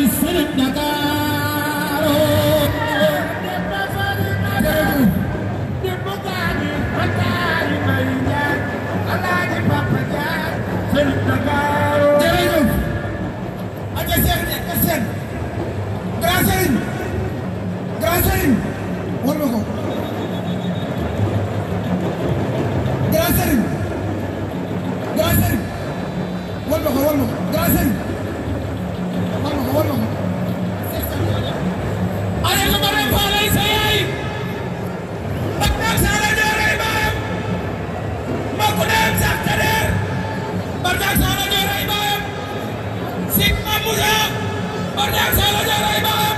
Serigne Dakar jërëjëf aja Cheikh ne ka seen Grand Serigne war ma ko Grand Serigne war ma ko Grand Serigne war ma ko ay la bare falay sa yaay ak nak sa la doray baam ma ko dem sa kader bardak sa la doray baam sik mamuda bardak sa la doray baam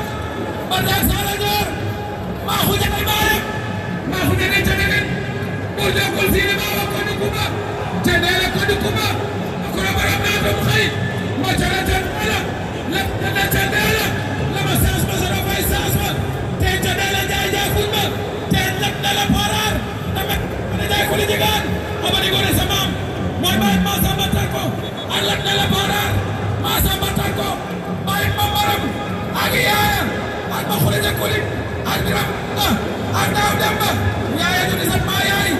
bardak sa la dor ma ko jaay baam ma ko dene jene ko do ko sine ma ko du kuma jene ko du kuma ko na baram na do xey ma jara jara la jara la ma sans ma sara fay sans ma te jara jaay jaay kuma te la parar dama jaay ko li jegan amani ko ne sama moy bay ma sama tako Allah la parar ma sama tako bay ma maram ak yaaya ak ma xole je ko li ak diram ak daw dem ba yaaya du disat ma yaay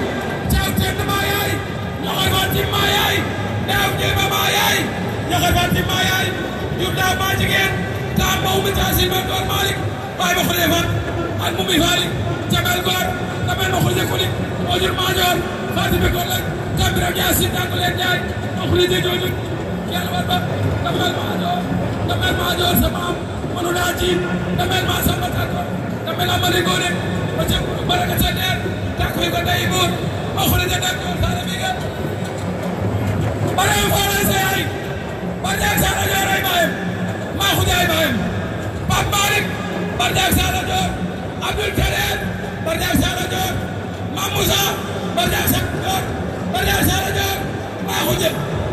ciaw tem ma yaay ñoxal ma ci ma yaay daw je ma yaay ñoxal ma ci ma yaay yu daw ma jigen ta baw mi tasil ma dor malik bay ma xole fan ak mu mi fali jabal gor damel ma xole ko li ojur ma jor fatima ko la kabira jaasi tak len jaay ma xole je joju yalla war ba damel ma jor sama manu na ci damel ma sama tak damel amali gore ma ci baraka ca der tak ko day bor ma xole je tak sala mi ga bare fara say bardak sala joray bayam ma xuday bayam Pape Malick bardak sala jor Abdul Karim bardak sala jor Mamoussa bardak sala jor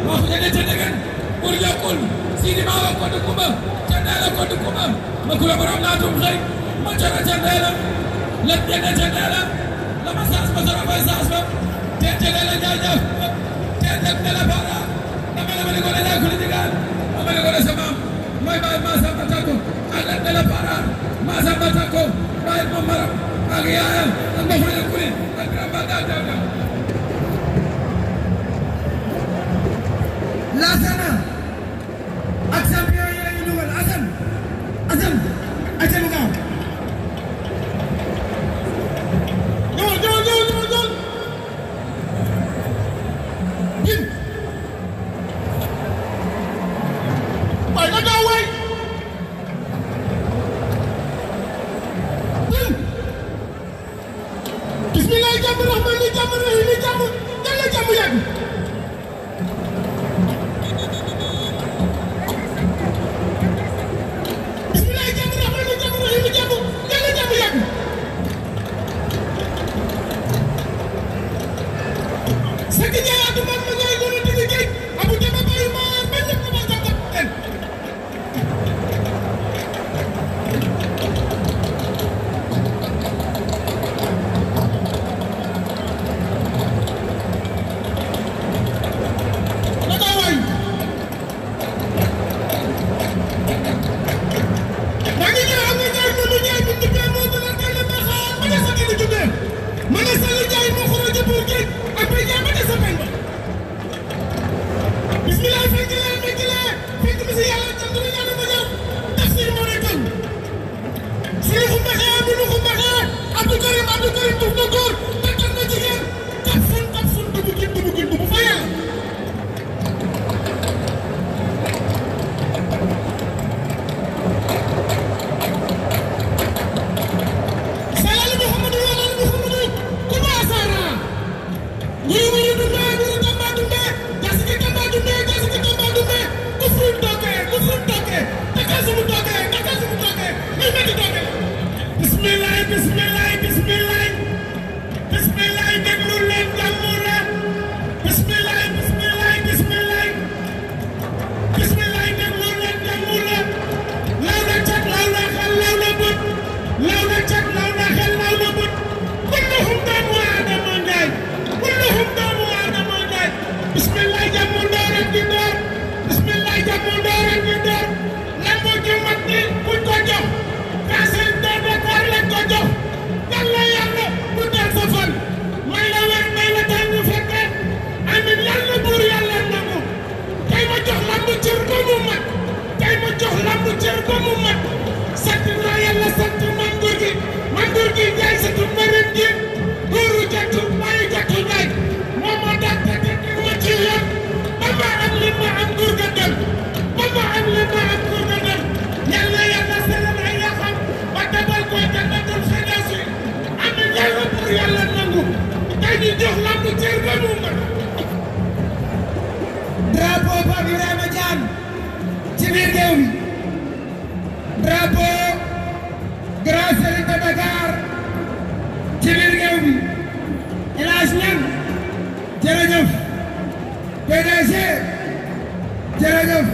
ma xuje ne ci degen pour yakul sidi ma ko du kuma candela ko du kuma ma kula borom na tum xey ma cara candela la dene candela la ma sas ma sara fay sas ma te candela jaajaf te candela bara dama ko la ko digal dama ko la sama moy bay ma sa patako ala dela para ma sa patako bay ma maram ak yaaya ak ma xule ko ni ak ramba da Lassana ak champion yi lañu dugal Assane aca lu gaaw ñëwal gin waay na gaaw waay bismillah jàmm rahman ni jàmm rahim ni jàmm yàlla jàmm yàgg ba mu mat tey ma jox lamb cër ba mu mat sant naa yàlla sant Mandour gi jaay sa tu marim gi buuru jattu bàyyi jattu jaay moom moo daan te ma ci yoon ba ma am li ma am nguur ga dem ba ma am li ma am nguur ga dem yàlla selal ay yaxam ba dabal ko jannatul firdawsi amiin yàlla pour yàlla nangu tey ñu jox lamb cër ba mu mat drapeau Pape Ibrahima Diagne ci biir géew bi drapeau Grand Serigne de Dakar ci biir géew bi El Hadj Niang jërëjëf PDG jërëjëf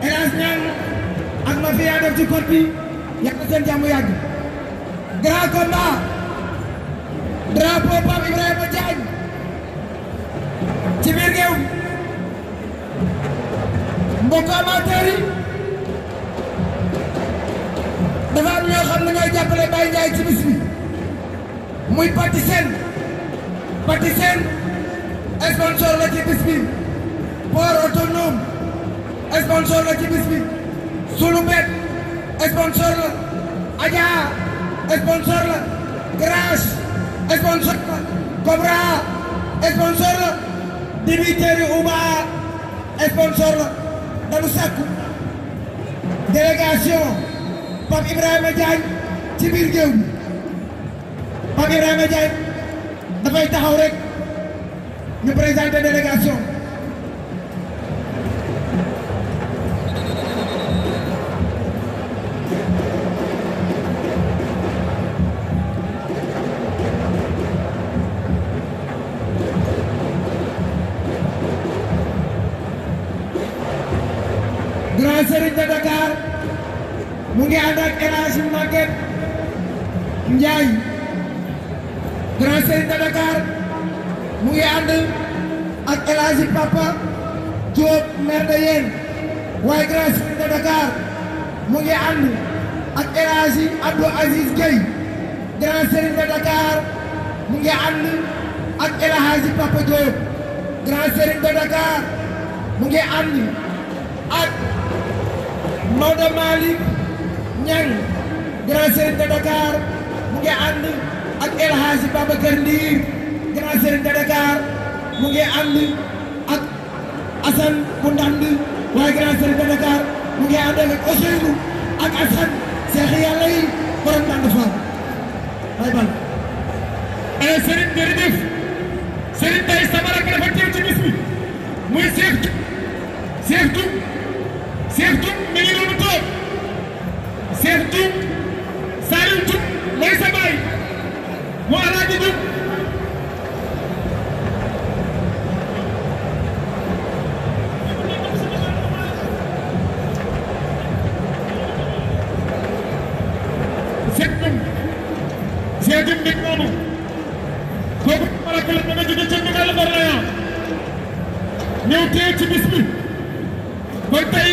El Hadj Niang ak ma fi yaa def ci code bi yàlla seen jàmm yàgg grand combat drapeau Pape Ibrahima Diagne ci biir géew mbokk amateur yi dafa am ñoo xam ne ñooy jàppale Baye Ndiaye ci bis bi muy Patisen sponsor la ci bis bi port autonome sponsor la ci bis bi sunu bet sponsor la Adja sponsor la Grache sponsor la Cobra sponsor la Dibiteri Uba sponsor la dañu sàkku délégation Pape Ibrahima Diagne ci biir géew bi Pape Ibrahima Diagne dafay taxaw rek ñu présenter délégation Grand Serigne de Dakar mu ngi ànd ak El Hadj Maguette Ndiaye Grand Serigne de Dakar mu ngi ànd ak El Hadj Papa Diop maire de Yène waaye Grand Serigne de Dakar mu ngi ànd ak El Hadj Abdou Aziz Gueye Grand Serigne de Dakar mu ngi ànd ak El Hadj Papa Diop Grand Serigne de Dakar mu ngi ànd ak Maodo Malick Niang Grand Serigne de Dakar mu ngi ànd ak El Hadj Babacar Ndir Grand Serigne de Dakar mu ngi ànd ak Assane bu Ndand waaye Grand Serigne de Dakar mu ngi ànd ak Ousseynou ak Assane Cheikh yàlla yi borom Ndand Fall bay bal ay Serigne jërëjëf Serigne tey sama rakk dafa teew ci bis bi muy Cheikh Toum mi ngi doon toog Cheikh Toum Saliou Toum mooy sa baay mu Alaaji Toum Cheikh Toum nit moomu kooku malaka la mën a jóge ca Ndigal Orléans ñëw teew ci bis bi kon tey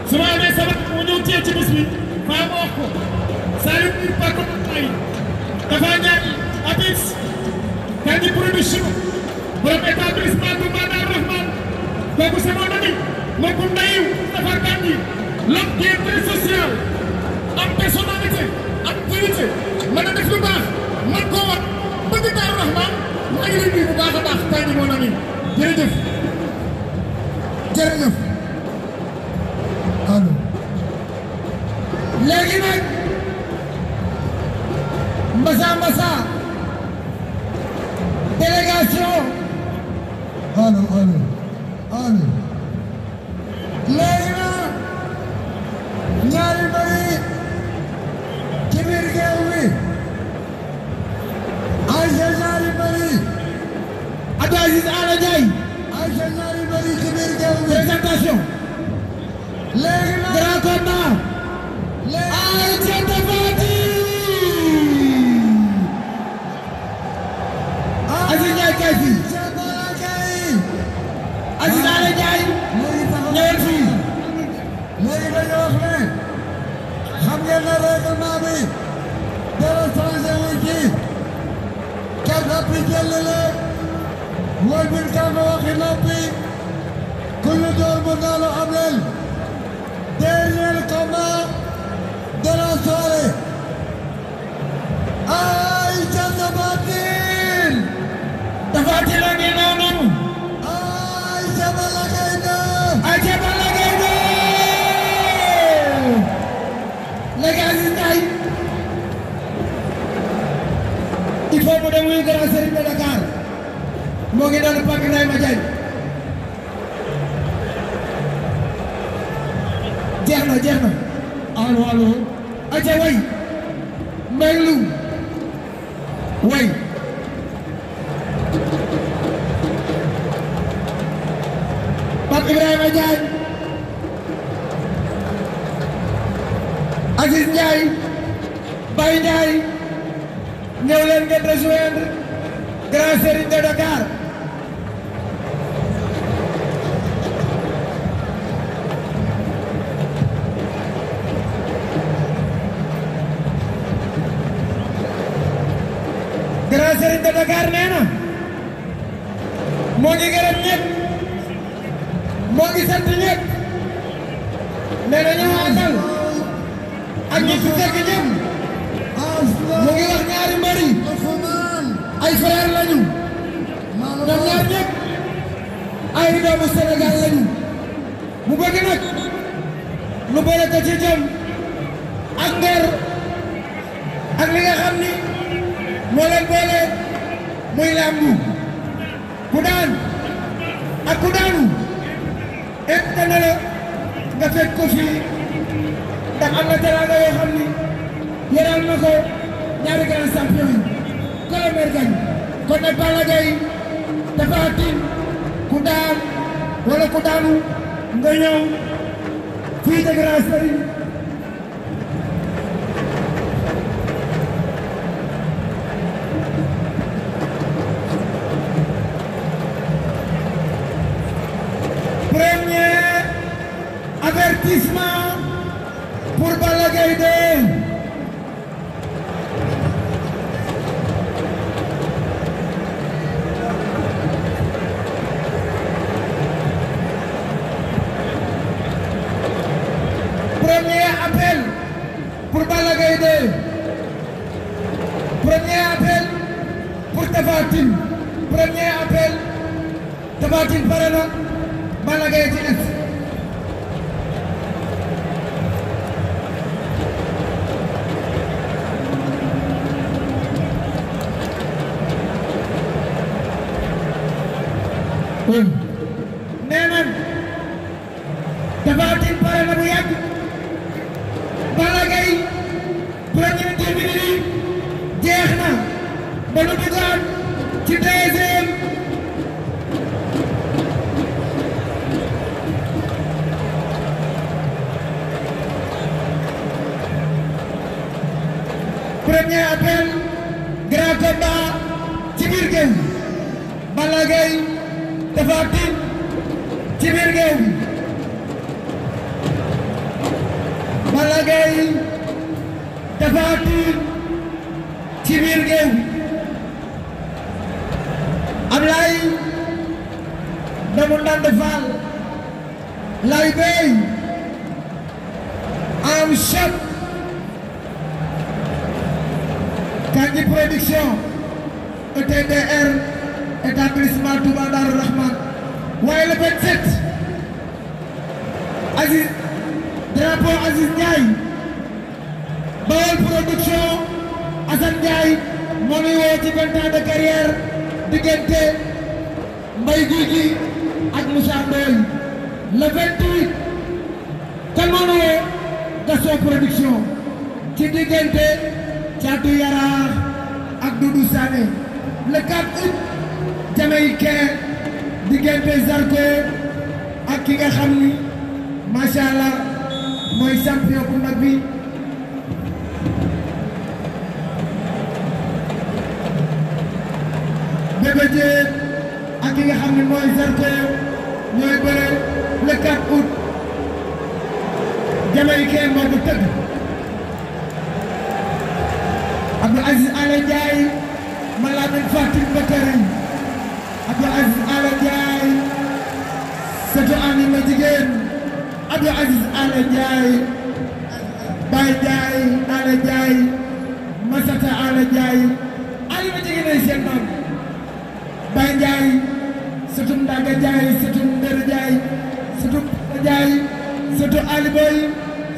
su ma amee sabab mu ñëw teew ci bis bi faa ma wax ko Saliou Mbir Paco Mbaye dafa ñaan Abis Kandji production borom établissement Touba Darou Rahmane kooku c'est mon ami mbokku ndeyu dafa Kandji l'homme qui est très social am personnalité am qualité mën a def lu baax man koo wax bëgg Darou Rahmane maa ngi lay nuyu bu baax a baax Kandji mon ami jërëjëf jërëjëf allo léegi nag Mbassa délégation allo léegi nag ñaari mbari ci biir géew bi Aïcha ñaari mbari Abdou Aziz Ala Ndiaye Aïcha ñaari mbari ci biir géew bi présentation léegi nag grand combat Aïcha Tafati Aziz Ndiaye kay fi Aziz Ala Ndiaye ñëwal fii léegi dañu wax ne xam ngeen ne règlement bi dara changé wu ci kenn appliqué la wóor bi ka nga waxi noppi ku ñu door mu ayca Balla Gaye 2 léegi Aziz Ndiaye il faut mu dem muy grand serigne de Dakar moo ngi doon Pape Ibrahima Diagne jeex na allo ayca way Mbaylu way Pape Ibrahima Diagne Aziz Ndiaye Baye Ndiaye ñëw leen ngeen rejoindre grand serigne de Dakar grand serigne de Dakar nee na moo ngi gërëm ñëpp moo ngi sant ñëpp nee na ñoo àndal ak ñi fi fekk ñëpp mu ngi wax ñaari mbër yi ay frère lañu ñoom ñaar ñëpp ay doomu Sénégal lañu mu bëgg nag lu bëre ko ci jëm ak ngor ak li nga xam ni moo leen boole muy làmbu ku daan ak ku daanu et dana la nga fekk ko fii ndax am na teraanga yoo xam ni yoral na ko ñaari grand champion yi Kolomer gañ kon nag Balla Gaye Tapha Tine ku daan wala ku daanu nga ñëw fii de grand serigne premier avertissement pour Balla Gaye 2 premier appel pour Balla Gaye 2 premier appel pour Tapha Tine premier appel Tapha Tine pare na Balla Gaye ci nekk nee nañ Tapha Tine pare na bu yàgg Balla Gaye premier 10 minutes yi jeex na ba lu dugaat ci deuxième premier appel grand combat ci biir géew Balla Gaye Tapha Tine ci biir géew Balla Gaye Tapha Tine ci biir géew Ablaye doomu Ndande Fall lay bay am chef Kandji production ETDR établissement Touba Darou Rahman waaye le 27 Aziz drapeau Aziz Ndiaye Bawol production Assane Ndiaye moo ngi woo ci 20 ans de carrière diggante Mbaye Gouy Gui ak Moussa Ndoye le 28 kan moo ngi woo Gaston production ci diggante Thiatou Yarakh ak Doudou Sané le 4 août Jamaïcain diggante Zarko ak ki nga xam ni macha allah mooy champion bu mag bi Bébé Diène ak ki nga xam ni mooy Zarko ñooy bëre le 4 août Jamaïcain moo ko tëgg Abdou Aziz Ala Ndiaye Malamine Fatim Bakary Abdou Aziz Ala Ndiaye Sato Ami ma jigéen Abdou Aziz Ala Ndiaye Baye Ndiaye Ala Ndiaye Masata Ala Ndiaye Ali ma jigéen ay seen maam Baye Ndiaye Sato Ndaga Ndiaye Sato Ndere Ndiaye Ndiaye sëtu Ali Boy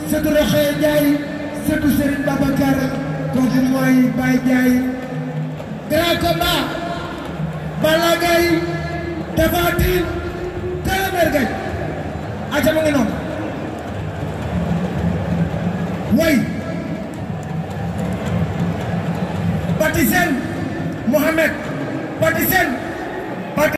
sëtu Rokhaya Ndiaye sëtu Serigne Babacar kooku mooy Baye Ndiaye grand combat Balla Gaye Tapha Tine Kalamer Gaye aca ma ngi noonu way Patisen Mohamed Patisen